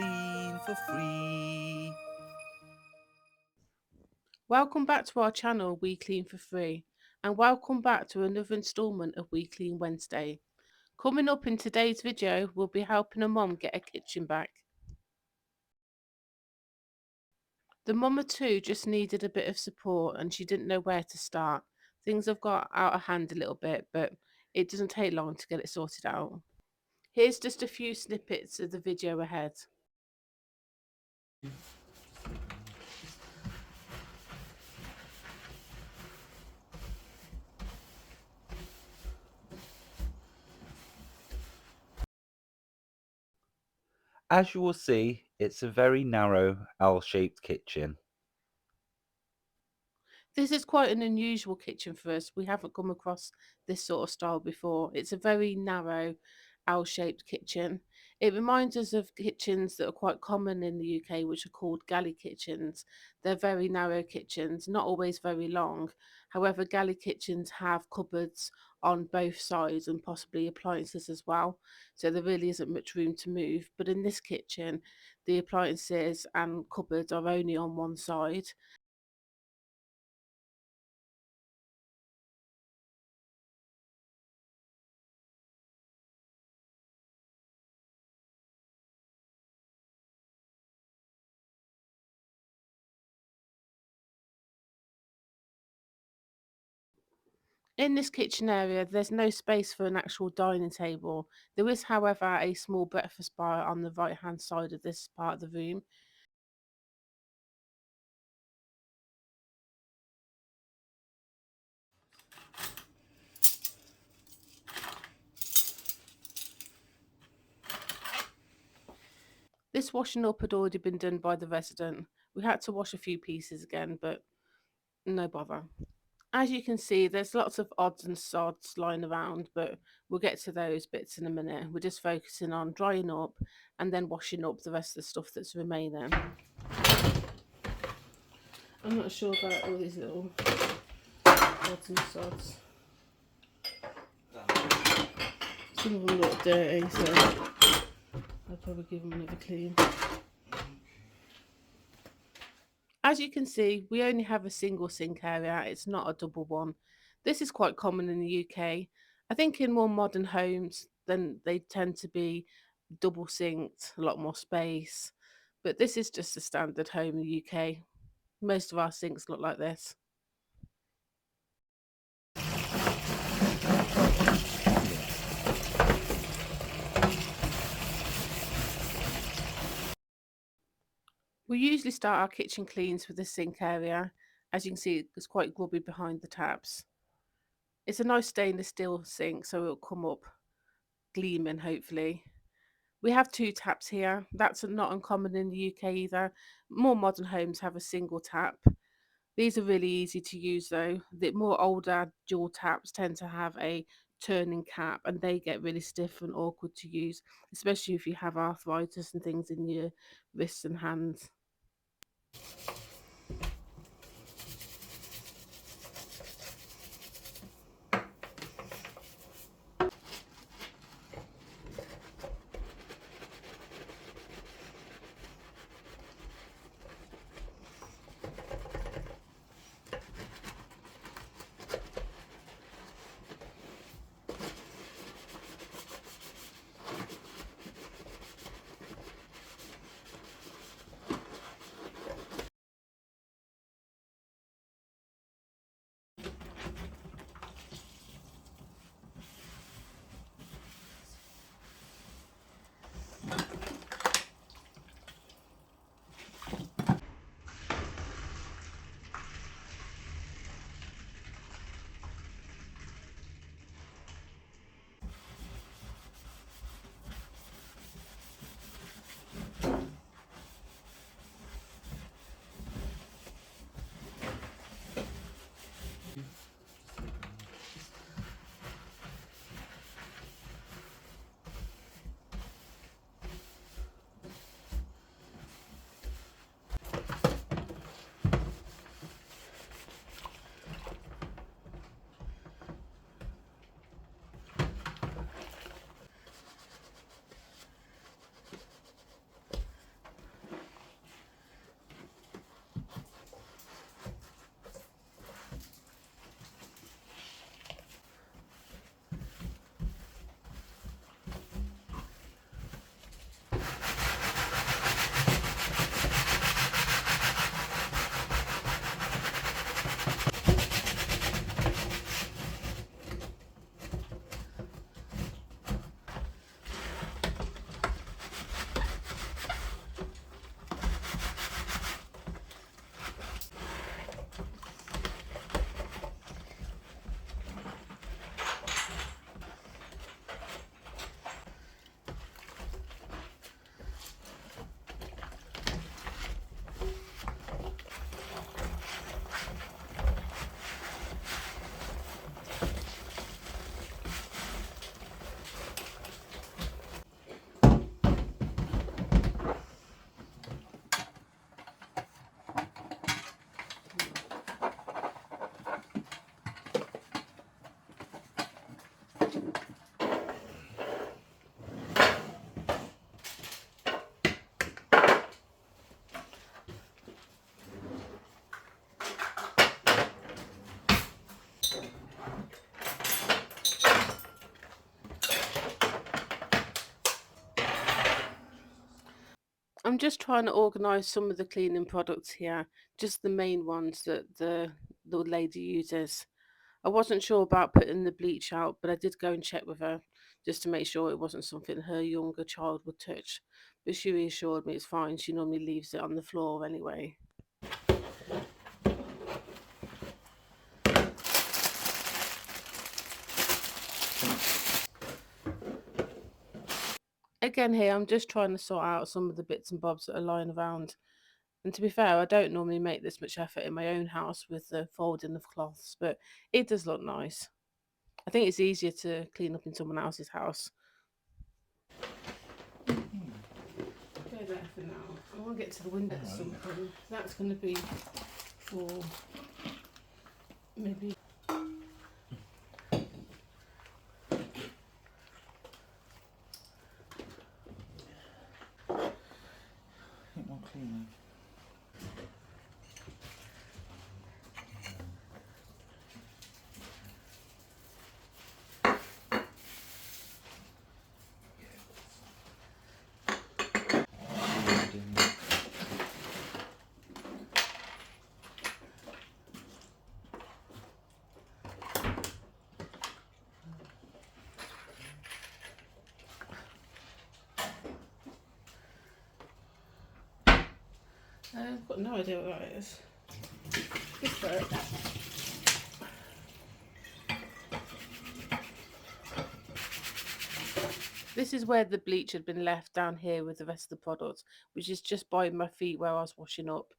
clean for free. Welcome back to our channel, We Clean for Free, and welcome back to another instalment of We Clean Wednesday. Coming up in today's video, we'll be helping a mum get her kitchen back. The mum of two just needed a bit of support and she didn't know where to start. Things have got out of hand a little bit, but it doesn't take long to get it sorted out. Here's just a few snippets of the video ahead. As you will see, it's a very narrow L-shaped kitchen. This is quite an unusual kitchen for us. We haven't come across this sort of style before. It's a very narrow L-shaped kitchen. It reminds us of kitchens that are quite common in the UK, which are called galley kitchens. They're very narrow kitchens, not always very long. However, galley kitchens have cupboards on both sides and possibly appliances as well. So there really isn't much room to move. But in this kitchen, the appliances and cupboards are only on one side. In this kitchen area, there's no space for an actual dining table. There is, however, a small breakfast bar on the right-hand side of this part of the room. This washing up had already been done by the resident. We had to wash a few pieces again, but no bother. As you can see, there's lots of odds and sods lying around, but we'll get to those bits in a minute. We're just focusing on drying up and then washing up the rest of the stuff that's remaining. I'm not sure about all these little odds and sods. Some of them look dirty, so I'll probably give them another clean. As you can see, we only have a single sink area. It's not a double one. This is quite common in the UK. I think in more modern homes, then they tend to be double sinked, a lot more space. But this is just a standard home in the UK. Most of our sinks look like this. We usually start our kitchen cleans with the sink area. As you can see, it's quite grubby behind the taps. It's a nice stainless steel sink, so it'll come up gleaming, hopefully. We have two taps here. That's not uncommon in the UK either. More modern homes have a single tap. These are really easy to use though. The more older dual taps tend to have a turning cap and they get really stiff and awkward to use, especially if you have arthritis and things in your wrists and hands. I'm just trying to organise some of the cleaning products here, just the main ones that the lady uses. I wasn't sure about putting the bleach out, but I did go and check with her just to make sure it wasn't something her younger child would touch. But she reassured me it's fine. She normally leaves it on the floor anyway. Again, here I'm just trying to sort out some of the bits and bobs that are lying around. And to be fair, I don't normally make this much effort in my own house with the folding of cloths, but it does look nice. I think it's easier to clean up in someone else's house. Go there for now. I want to get to the window at some point. That's going to be for maybe. Bit more cleaning. I've got no idea what that is. Just for it. This is where the bleach had been left down here with the rest of the products, which is just by my feet where I was washing up.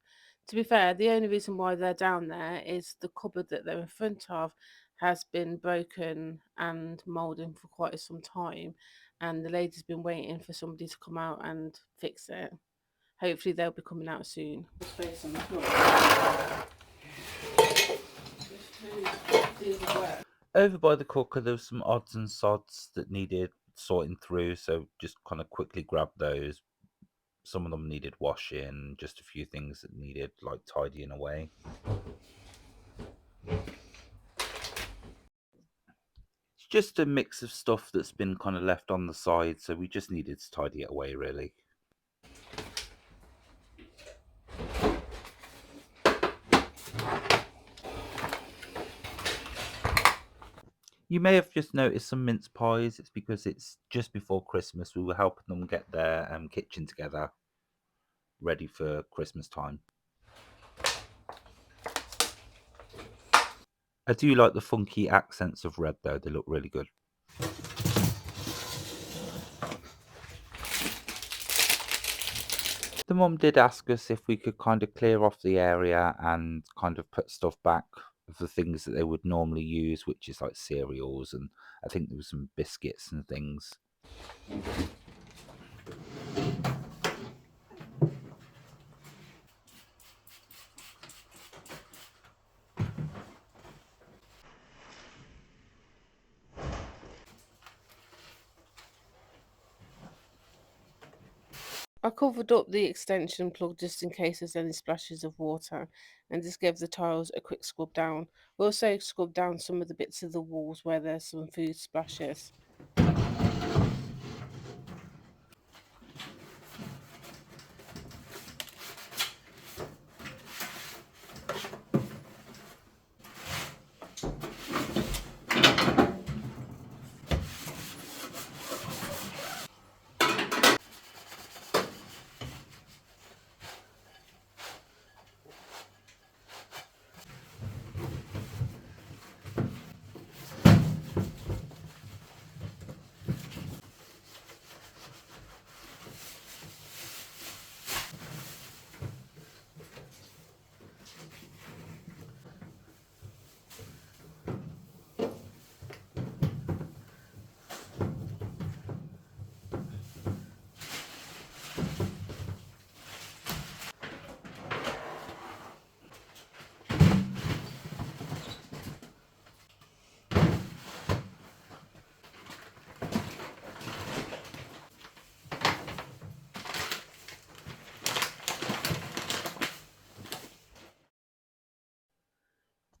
To be fair, the only reason why they're down there is the cupboard that they're in front of has been broken and moulding for quite some time, and the lady's been waiting for somebody to come out and fix it. Hopefully, they'll be coming out soon. Space on the floor. Over by the cooker, there was some odds and sods that needed sorting through, so just kind of quickly grabbed those. Some of them needed washing, just a few things that needed like tidying away. It's just a mix of stuff that's been kind of left on the side, so we just needed to tidy it away, really. You may have just noticed some mince pies. It's because it's just before Christmas. We were helping them get their kitchen together, ready for Christmas time. I do like the funky accents of red, though. They look really good. The mum did ask us if we could kind of clear off the area and kind of put stuff back of the things that they would normally use, which is like cereals, and I think there was some biscuits and things. I covered up the extension plug just in case there's any splashes of water and just gave the tiles a quick scrub down. We also scrubbed down some of the bits of the walls where there's some food splashes.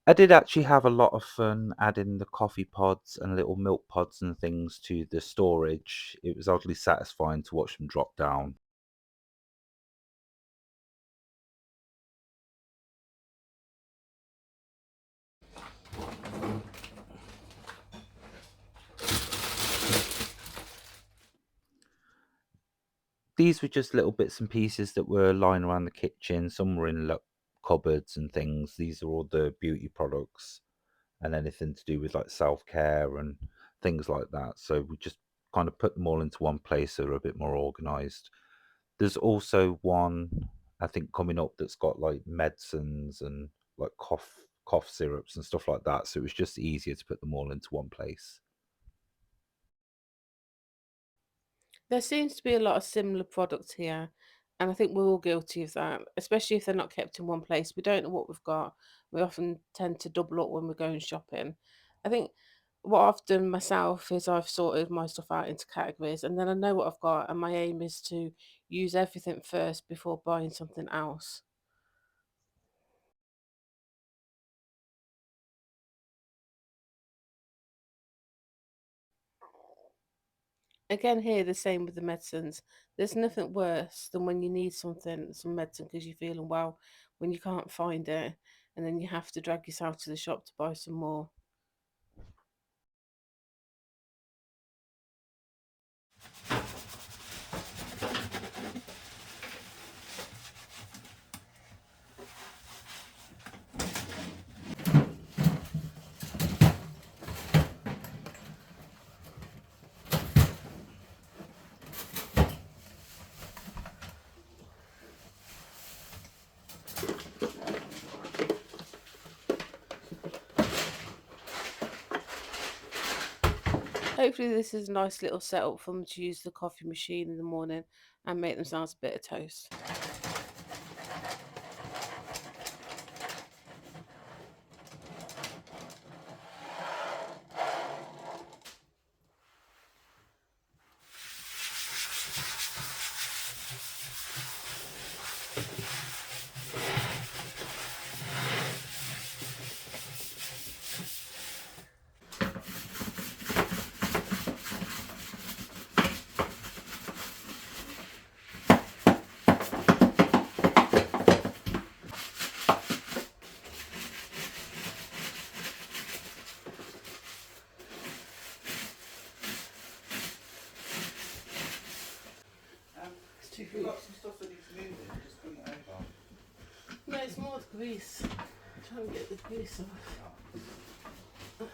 I did actually have a lot of fun adding the coffee pods and little milk pods and things to the storage. It was oddly satisfying to watch them drop down. These were just little bits and pieces that were lying around the kitchen. Some were in cupboards and things. These are all the beauty products and anything to do with like self-care and things like that. So we just kind of put them all into one place so they're a bit more organized. There's also one I think coming up that's got like medicines and like cough syrups and stuff like that. So it was just easier to put them all into one place. There seems to be a lot of similar products here, and I think we're all guilty of that, especially if they're not kept in one place. We don't know what we've got. We often tend to double up when we're going shopping. I think what I've done myself is I've sorted my stuff out into categories, and then I know what I've got, and my aim is to use everything first before buying something else. Again, here the same with the medicines. There's nothing worse than when you need something, some medicine, because you're feeling well, when you can't find it, and then you have to drag yourself to the shop to buy some more. Hopefully, this is a nice little setup for them to use the coffee machine in the morning and make themselves a bit of toast. It's too We've big. got some stuff that needs moving, just bring it over. No, it's more the grease. Try and get the grease off. Oh, okay.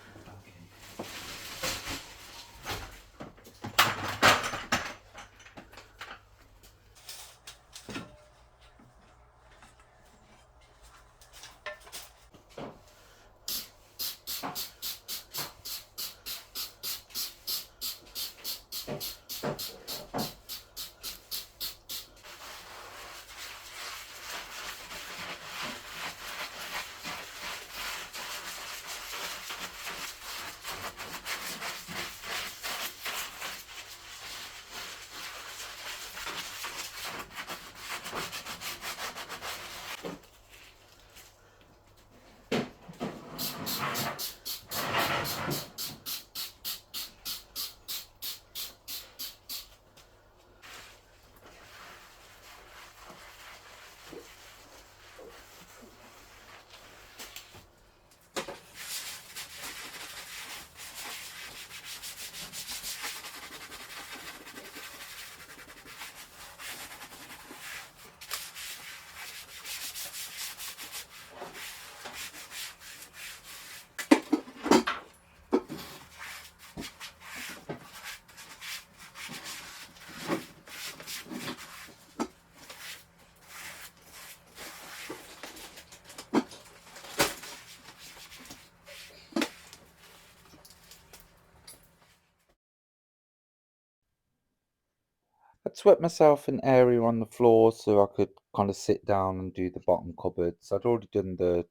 I'd swept myself an area on the floor so I could kind of sit down and do the bottom cupboards. I'd already done the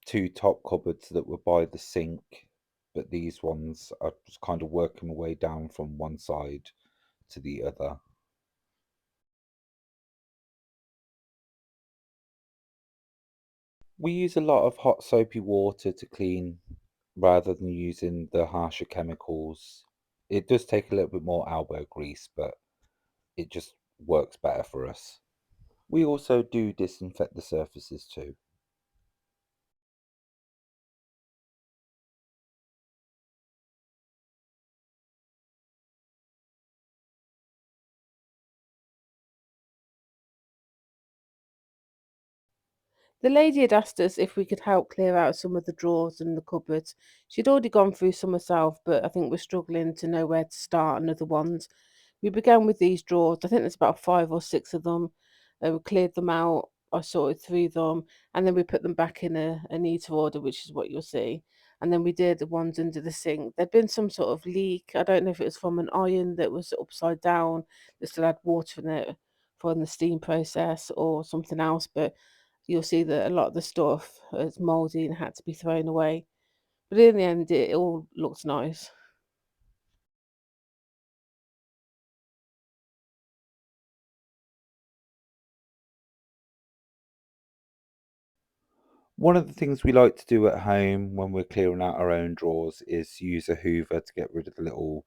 two top cupboards that were by the sink, but these ones I was kind of working my way down from one side to the other. We use a lot of hot soapy water to clean rather than using the harsher chemicals. It does take a little bit more elbow grease, but it just works better for us. We also do disinfect the surfaces too. The lady had asked us if we could help clear out some of the drawers and the cupboards. She'd already gone through some herself, but I think we're struggling to know where to start on other ones. We began with these drawers. I think there's about 5 or 6 of them. We cleared them out. I sorted through them, and then we put them back in a neater order, which is what you'll see. And then we did the ones under the sink. There'd been some sort of leak. I don't know if it was from an iron that was upside down that still had water in it from the steam process or something else, but you'll see that a lot of the stuff is mouldy and had to be thrown away. But in the end, it all looks nice. One of the things we like to do at home when we're clearing out our own drawers is use a hoover to get rid of the little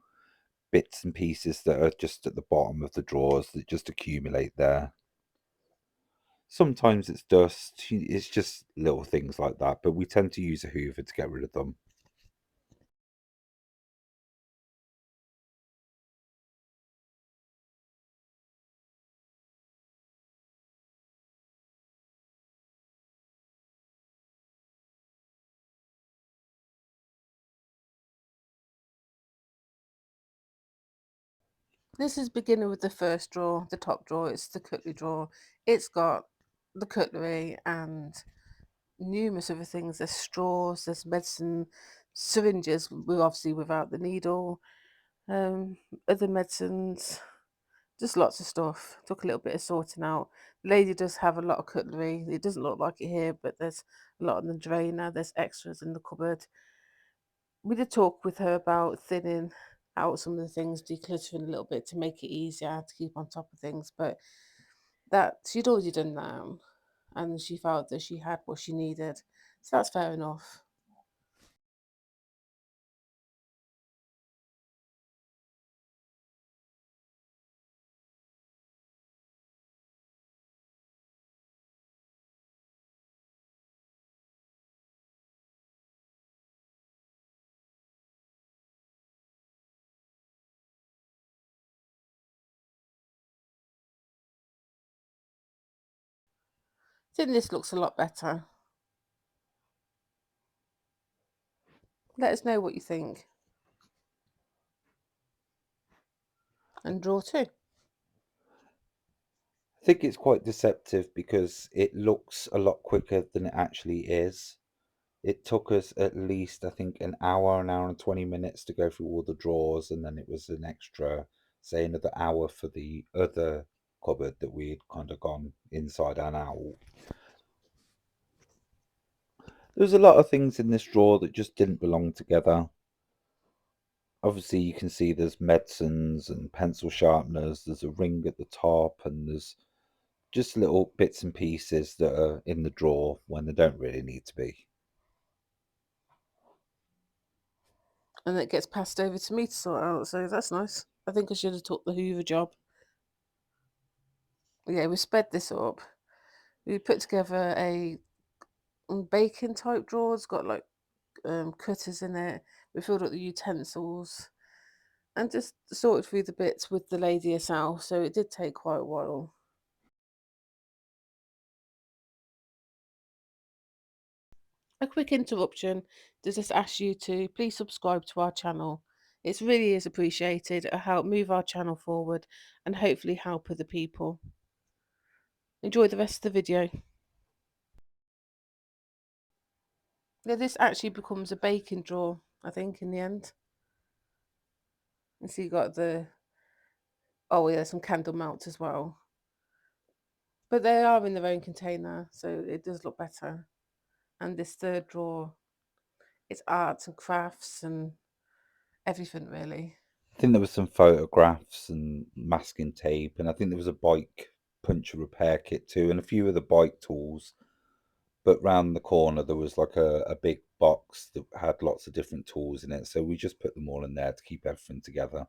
bits and pieces that are just at the bottom of the drawers that just accumulate there. Sometimes it's dust, it's just little things like that, but we tend to use a hoover to get rid of them. This is beginning with the first drawer, the top drawer. It's the cutlery drawer. It's got the cutlery and numerous other things. There's straws, there's medicine, syringes, obviously without the needle, um, other medicines, just lots of stuff. Took a little bit of sorting out. Lady does have a lot of cutlery. It doesn't look like it here, but there's a lot in the drainer. There's extras in the cupboard. We did talk with her about thinning out some of the things, decluttering a little bit to make it easier to keep on top of things. But that she'd already done that, and she felt that she had what she needed. So that's fair enough. I think this looks a lot better. Let us know what you think and draw too. I think it's quite deceptive because it looks a lot quicker than it actually is. It took us at least, I think, an hour and 20 minutes to go through all the drawers, and then it was an extra, say, another hour for the other cupboard that we had kind of gone inside and out. There was a lot of things in this drawer that just didn't belong together. Obviously, you can see there's medicines and pencil sharpeners, there's a ring at the top, and there's just little bits and pieces that are in the drawer when they don't really need to be. And it gets passed over to me to sort out, so that's nice. I think I should have took the Hoover job. Yeah, we sped this up. We put together a baking type drawer. It's got like cutters in it. We filled up the utensils and just sorted through the bits with the lady herself. So it did take quite a while. A quick interruption. Does this ask you to please subscribe to our channel? It really is appreciated. It'll help move our channel forward and hopefully help other people. Enjoy the rest of the video. Yeah, this actually becomes a baking drawer, I think, in the end. And so you got the, oh yeah, some candle mounts as well. But they are in their own container, so it does look better. And this third drawer, it's arts and crafts and everything really. I think there was some photographs and masking tape, and I think there was a bike puncture repair kit too, and a few of the bike tools. But round the corner, there was like a big box that had lots of different tools in it. So we just put them all in there to keep everything together.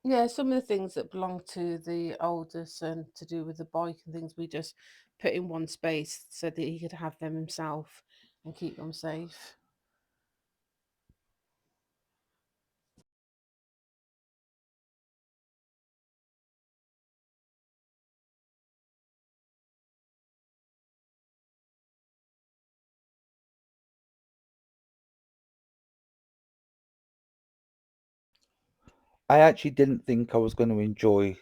Yeah, some of the things that belong to the oldest and to do with the bike and things we just put in one space so that he could have them himself and keep them safe. I actually didn't think I was going to enjoy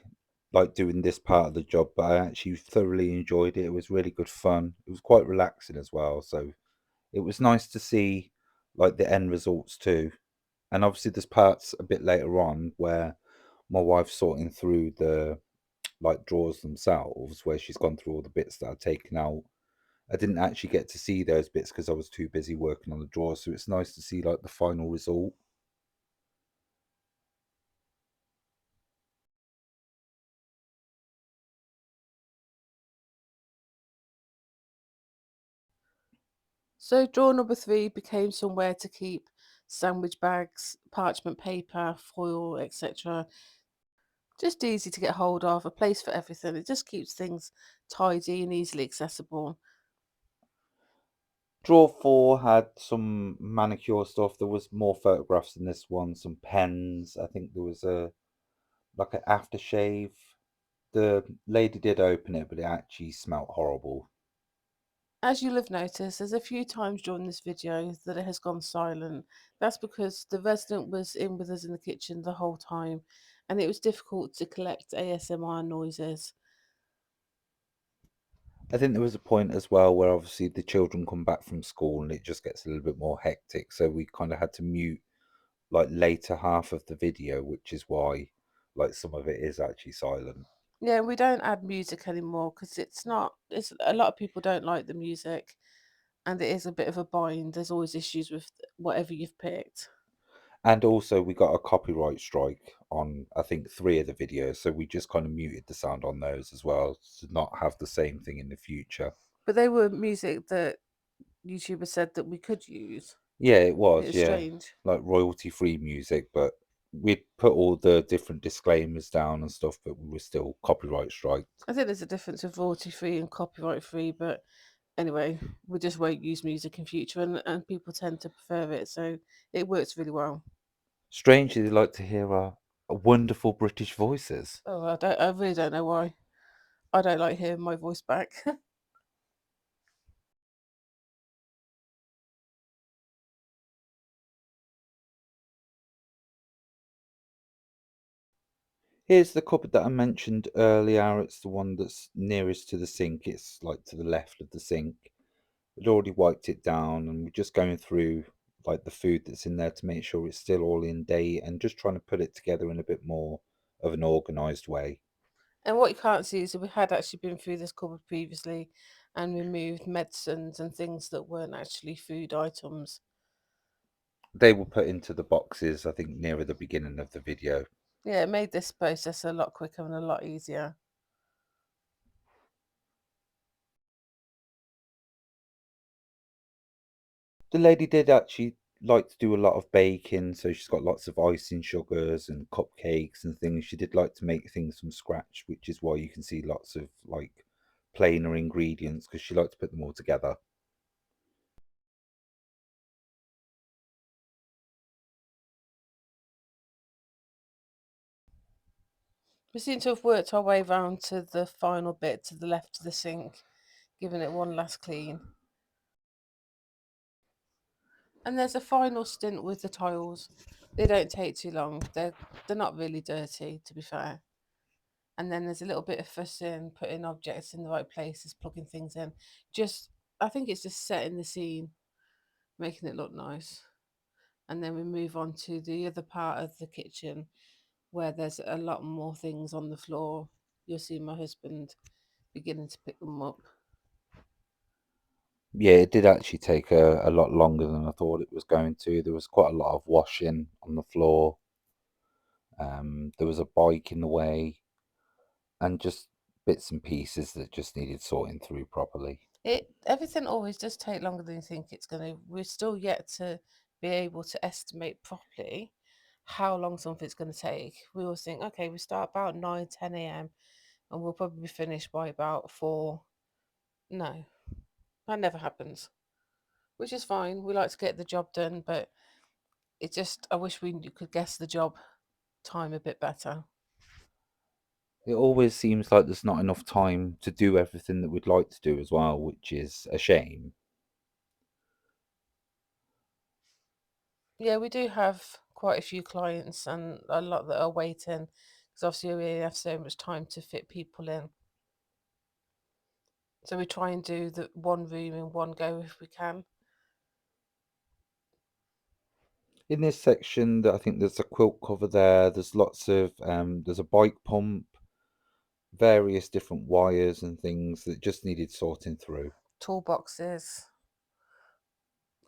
like doing this part of the job, but I actually thoroughly enjoyed it. It was really good fun. It was quite relaxing as well, so it was nice to see like the end results too. And obviously there's parts a bit later on where my wife's sorting through the like drawers themselves, where she's gone through all the bits that I've taken out. I didn't actually get to see those bits because I was too busy working on the drawers, so it's nice to see like the final result. So drawer number 3 became somewhere to keep sandwich bags, parchment paper, foil, etc. Just easy to get hold of, a place for everything. It just keeps things tidy and easily accessible. Drawer 4 had some manicure stuff. There was more photographs in this one, some pens. I think there was a like an aftershave. The lady did open it, but it actually smelt horrible. As you'll have noticed, there's a few times during this video that it has gone silent. That's because the resident was in with us in the kitchen the whole time and it was difficult to collect ASMR noises. I think there was a point as well where obviously the children come back from school and it just gets a little bit more hectic. So we kind of had to mute like later half of the video, which is why like some of it is actually silent. Yeah, we don't add music anymore because it's a lot of people don't like the music and it is a bit of a bind. There's always issues with whatever you've picked. And also we got a copyright strike on I think three of the videos, so we just kind of muted the sound on those as well to not have the same thing in the future. But they were music that YouTubers said that we could use. Yeah, it It was, was yeah. strange. Like royalty free music, but we'd put all the different disclaimers down and stuff, but we were still copyright strike. I think there's a difference of royalty free and copyright free, but anyway, we just won't use music in future, and people tend to prefer it, so it works really well. Strangely, they like to hear our wonderful British voices. Oh, I really don't know why. I don't like hearing my voice back. Here's the cupboard that I mentioned earlier. It's the one that's nearest to the sink. It's like to the left of the sink. I'd already wiped it down and we're just going through like the food that's in there to make sure it's still all in date and just trying to put it together in a bit more of an organized way. And what you can't see is that we had actually been through this cupboard previously and removed medicines and things that weren't actually food items. They were put into the boxes, I think, nearer the beginning of the video. Yeah, it made this process a lot quicker and a lot easier. The lady did actually like to do a lot of baking, so she's got lots of icing sugars and cupcakes and things. She did like to make things from scratch, which is why you can see lots of like plainer ingredients because she liked to put them all together. We seem to have worked our way round to the final bit to the left of the sink, giving it one last clean. And there's a final stint with the tiles. They don't take too long. They're not really dirty, to be fair. And then there's a little bit of fussing, putting objects in the right places, plugging things in. Just I think it's just setting the scene, making it look nice. And then we move on to the other part of the kitchen where there's a lot more things on the floor. You'll see my husband beginning to pick them up. Yeah, it did actually take a lot longer than I thought it was going to. There was quite a lot of washing on the floor. There was a bike in the way, and just bits and pieces that just needed sorting through properly. It everything always does take longer than you think it's going to. We're still yet to be able to estimate properly how long something's going to take. We always think, okay, we start about 9, 10 a.m. and we'll probably be finished by about 4. No, that never happens, which is fine. We like to get the job done, but it just, I wish we could guess the job time a bit better. It always seems like there's not enough time to do everything that we'd like to do as well, which is a shame. Yeah, we do have quite a few clients and a lot that are waiting because obviously we only have so much time to fit people in. So we try and do the one room in one go if we can. In this section, I think there's a quilt cover there. There's lots of there's a bike pump, various different wires and things that just needed sorting through. Toolboxes as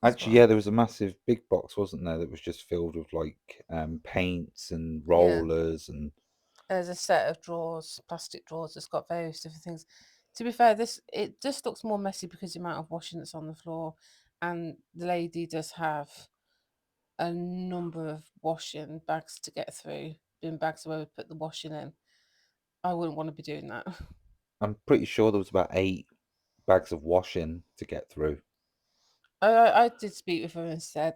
Actually, well. yeah, there was a massive big box, wasn't there, that was just filled with like paints and Yeah. rollers and There's a set of drawers, plastic drawers that's got various different things. To be fair, this it just looks more messy because the amount of washing that's on the floor, and the lady does have a number of washing bags to get through, bin bags where we put the washing in. I wouldn't want to be doing that. I'm pretty sure there was about 8 bags of washing to get through. I did speak with her and said,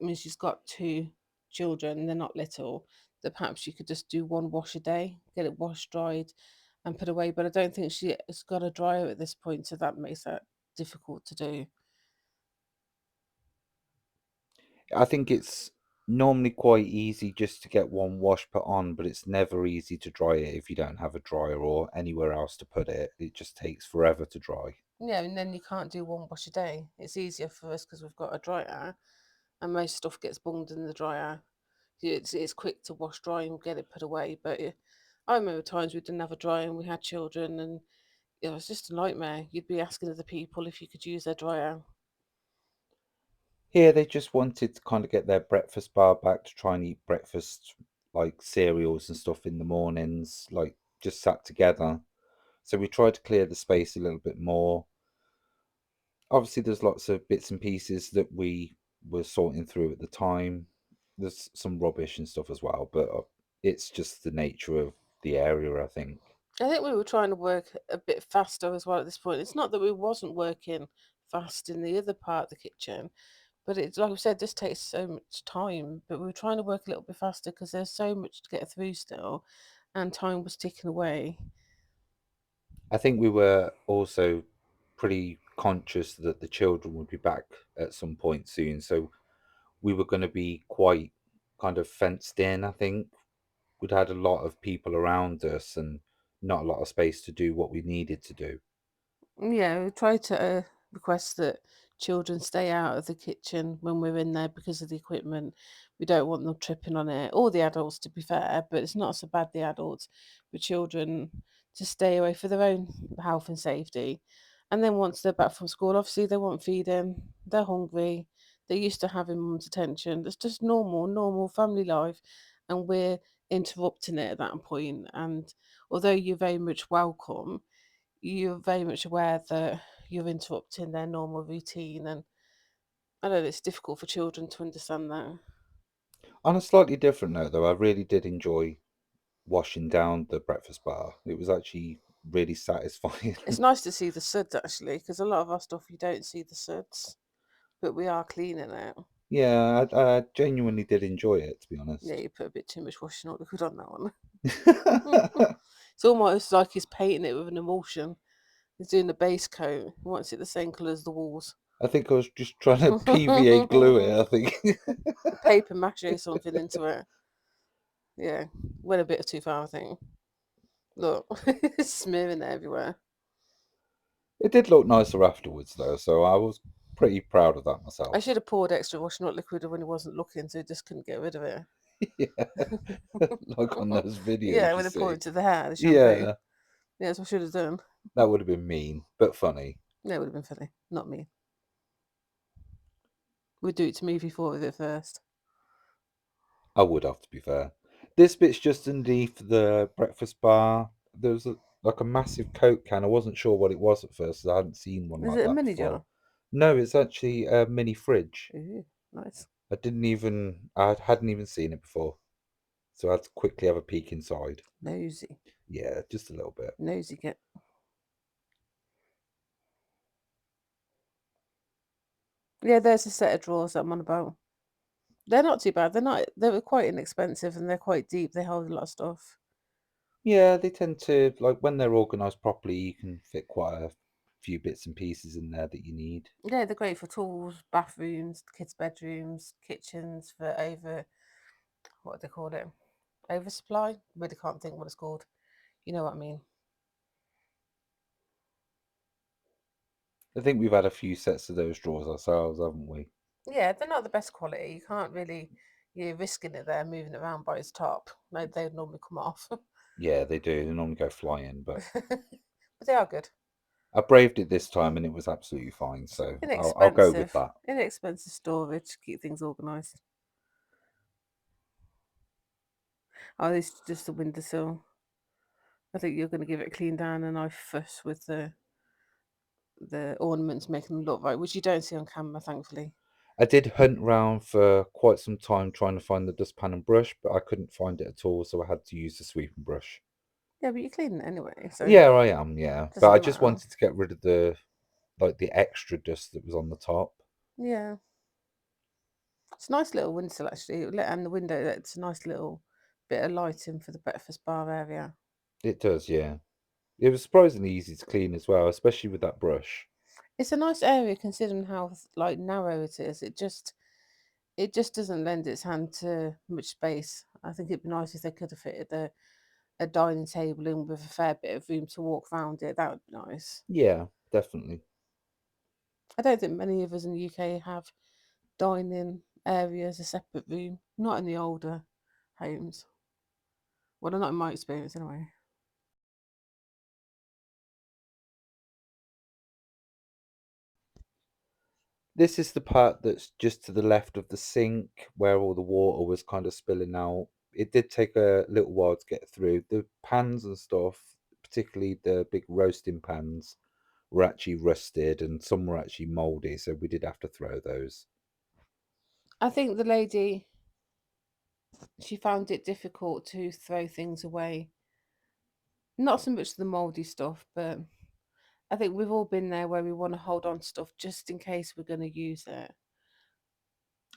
I mean, she's got two children, they're not little, that perhaps she could just do one wash a day, get it washed, dried, and put away. But I don't think she has got a dryer at this point, so that makes that difficult to do. I think it's normally quite easy just to get one wash put on, but it's never easy to dry it if you don't have a dryer or anywhere else to put it. It just takes forever to dry. Yeah, and then you can't do one wash a day. It's easier for us because we've got a dryer, and most stuff gets bunged in the dryer. It's quick to wash, dry, and get it put away. But I remember times we didn't have a dryer and we had children, and it was just a nightmare. You'd be asking other people if you could use their dryer. Here, they just wanted to kind of get their breakfast bar back to try and eat breakfast, like cereals and stuff in the mornings, like just sat together. So we tried to clear the space a little bit more. Obviously, there's lots of bits and pieces that we were sorting through at the time. There's some rubbish and stuff as well, but it's just the nature of the area, I think. I think we were trying to work a bit faster as well at this point. It's not that we wasn't working fast in the other part of the kitchen, but it's like I said, this takes so much time. But we were trying to work a little bit faster because there's so much to get through still, and time was ticking away. I think we were also pretty conscious that the children would be back at some point soon, so we were going to be quite kind of fenced in, I think. We'd had a lot of people around us and not a lot of space to do what we needed to do. Yeah, we try to request that children stay out of the kitchen when we're in there because of the equipment. We don't want them tripping on it, or the adults, to be fair, but it's not so bad the adults, but children to stay away for their own health and safety. And then once they're back from school, obviously they want feeding, they're hungry, they're used to having mum's attention. It's just normal family life, and we're interrupting it at that point. And although you're very much welcome, you're very much aware that you're interrupting their normal routine, and I know it's difficult for children to understand that. On a slightly different note, though, I really did enjoy washing down the breakfast bar. It was actually really satisfying. It's nice to see the suds actually, because a lot of our stuff you don't see the suds, but we are cleaning it. Yeah, I genuinely did enjoy it, to be Yeah, honest. you put a bit too much washing up liquid on that one. It's almost like he's painting it with an emulsion. He's doing the base coat. He wants it the same colour as the walls. I think I was just trying to PVA glue it, I think. Paper mache something into it. Yeah, went a bit too far, I think. Look, it's smearing it everywhere. It did look nicer afterwards, though, so I was pretty proud of that I myself. should have poured extra washing up liquid when he wasn't looking, so he just couldn't get rid of it. Yeah, like on those Yeah, videos I you would have poured see. it to the hair, the shampoo. Yeah, Yeah, that's what I should have done. that would have been mean, but funny. Yeah, it would have been funny. Not me. We'd do it to me if he thought of it first. I would have, to be fair. This bit's just underneath the breakfast bar. There's like a massive Coke can. I wasn't sure what it was at first, 'cause I hadn't seen one Is like it a that mini before. jar? No, it's actually a mini fridge. Ooh, nice. I hadn't even seen it before, so I had to quickly have a peek inside. Nosy. Yeah, just a little bit. Nosy get. Yeah, there's a set of drawers that I'm on about. They're not too bad. They were quite inexpensive and they're quite deep. They hold a lot of stuff. Yeah, they tend to like when they're organized properly, you can fit quite a few bits and pieces in there that you need. Yeah, they're great for tools, bathrooms, kids' bedrooms, kitchens for over what do they call it? Oversupply? Really can't think what it's called. You know what I mean? I think we've had a few sets of those drawers ourselves, haven't we? Yeah, they're not the best quality. You can't really, you're risking it there, moving it around by its top. No, they would normally come off. Yeah, they do. They normally go flying, but But they are good. I braved it this time and it was absolutely fine. So I'll go with Inexpensive. that. Inexpensive storage to keep things organised. Oh, this is just the windowsill. I think you're going to give it a clean down a nice fuss with the ornaments, making them look right, which you don't see on camera, thankfully. I did hunt round for quite some time trying to find the dustpan and brush, but I couldn't find it at all, so I had to use the sweeping brush. Yeah, but you're cleaning it anyway, so it Yeah, I am, yeah. But I doesn't just matter. wanted to get rid of the extra dust that was on the top. Yeah, it's a nice little windowsill actually, and the window. It's a nice little bit of lighting for the breakfast bar area. It does, yeah. It was surprisingly easy to clean as well, especially with that brush. It's a nice area considering how like narrow it is. It just doesn't lend its hand to much space. I think it'd be nice if they could have fitted a dining table in with a fair bit of room to walk around it. That would be nice. Yeah, definitely. I don't think many of us in the UK have dining area as a separate room. Not in the older homes. Well, not in my experience anyway. This is the part that's just to the left of the sink where all the water was kind of spilling out. It did take a little while to get through. The pans and stuff, particularly the big roasting pans, were actually rusted and some were actually mouldy, so we did have to throw those. I think the lady, she found it difficult to throw things away. Not so much the mouldy stuff, but I think we've all been there where we want to hold on to stuff just in case we're going to use it.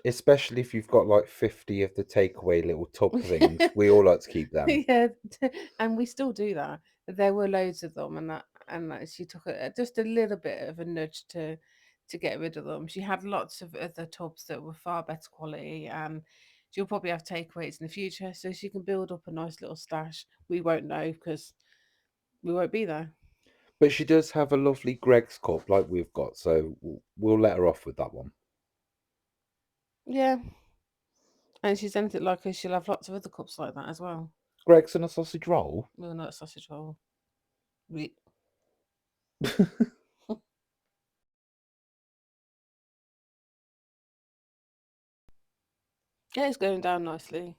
Especially if you've got like 50 of the takeaway little tub things. We all like to keep them. Yeah, and we still do that. There were loads of them, and she took just a little bit of a nudge to get rid of them. She had lots of other tubs that were far better quality, and she'll probably have takeaways in the future, so she can build up a nice little stash. We won't know because we won't be there. But she does have a lovely Greg's cup like we've got, so we'll let her off with that one. Yeah, and she's anything like us, she'll have lots of other cups like that as well. Greg's and a sausage roll? Well, not sausage roll. We Yeah, it's going down nicely.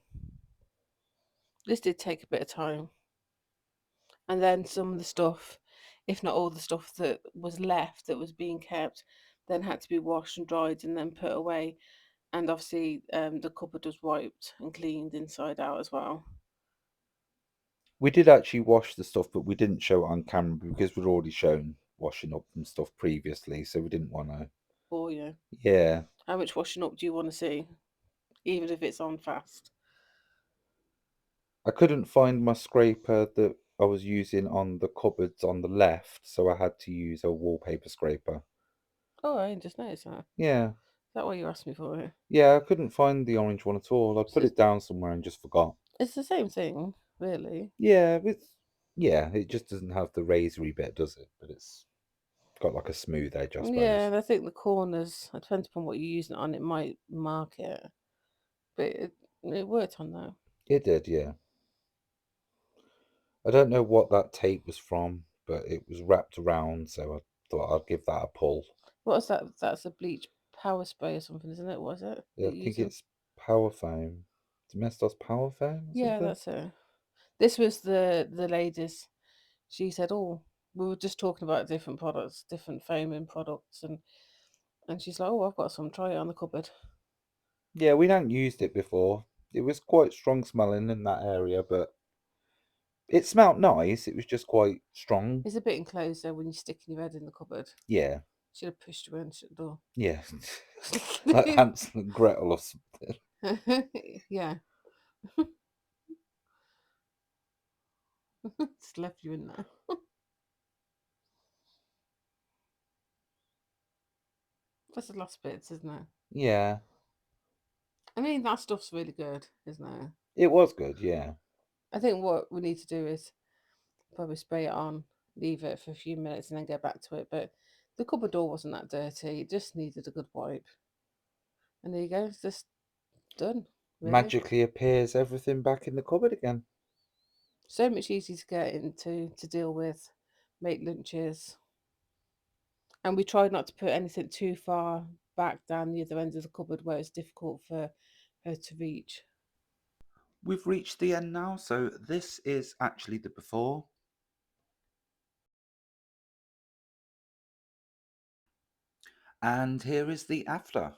This did take a bit of time. And then some of the stuff, if not all the stuff that was left that was being kept, then had to be washed and dried and then put away. And obviously, the cupboard was wiped and cleaned inside out as well. We did actually wash the stuff, but we didn't show it on camera because we'd already shown washing up and stuff previously, so we didn't want to. For you. Yeah, How much washing up do you want to see? Even if it's on fast. I couldn't find my scraper that I was using on the cupboards on the left, so I had to use a wallpaper scraper. Oh, I didn't just noticed that. Is Yeah, that why you asked me for it? yeah, I couldn't find the orange one at all. I So put it down somewhere and just forgot. it's the same thing, really. Yeah, it just doesn't have the razory bit, does it? But it's got like a smooth edge, I Yeah, suppose. and I think the corners, it depends upon what you're using it on, it might mark it. But it worked on that. It did, yeah. I don't know what that tape was from, but it was wrapped around, so I thought I'd give that a pull. What's that? That's a bleach power spray or something, isn't it? Was it Yeah, that I you're think using? it's power foam. Domestos power foam or Yeah, something? that's it. This was the ladies. She said, "Oh, we were just talking about different products, different foaming products," and she's like, "Oh, I've got some. Try it on the cupboard." Yeah, we hadn't used it before. It was quite strong smelling in that area, but it smelt nice. It was just quite strong. It's a bit enclosed though when you're sticking your head in the cupboard. Yeah, Should have pushed you in, shut the door. yeah. Like Hansel and Gretel or something. Yeah, just left you in there. That's the last bits, isn't it? Yeah. I mean, that stuff's really good, isn't it? It was good, yeah. I think what we need to do is probably spray it on, leave it for a few minutes, and then get back to it. But the cupboard door wasn't that dirty. It just needed a good wipe. And there you go. It's just done, really. Magically appears everything back in the cupboard again. So much easier to get into, to deal with, make lunches. And we tried not to put anything too far back down the other end of the cupboard where it's difficult for her to reach. We've reached the end now, so this is actually the before. And here is the after.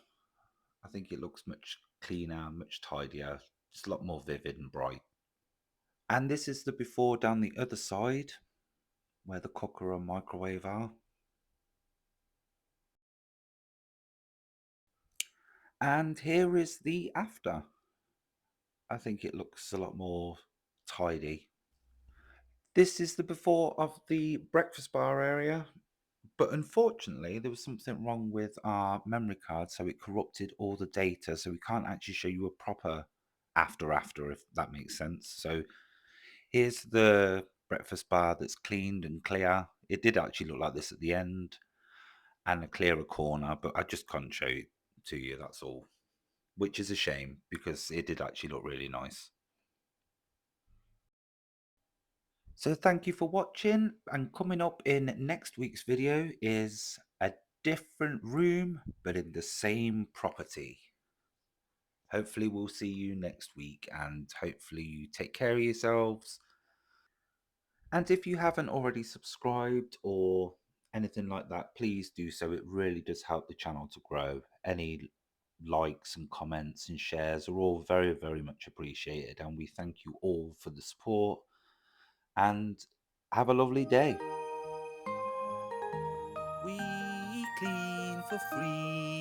I think it looks much cleaner, much tidier, just a lot more vivid and bright. And this is the before down the other side, where the cooker and microwave are. And here is the after. I think it looks a lot more tidy. This is the before of the breakfast bar area, but unfortunately there was something wrong with our memory card, so it corrupted all the data, so we can't actually show you a proper after, if that makes sense. So here's the breakfast bar that's cleaned and clear. It did actually look like this at the end, and a clearer corner, but I just can't show it to you, that's all. Which is a shame because it did actually look really nice. So thank you for watching, and coming up in next week's video is a different room but in the same property. Hopefully we'll see you next week, and hopefully you take care of yourselves. And if you haven't already subscribed or anything like that, please do so. It really does help the channel to grow. Any likes and comments and shares are all very, very much appreciated, and we thank you all for the support, and have a lovely day. We clean for free.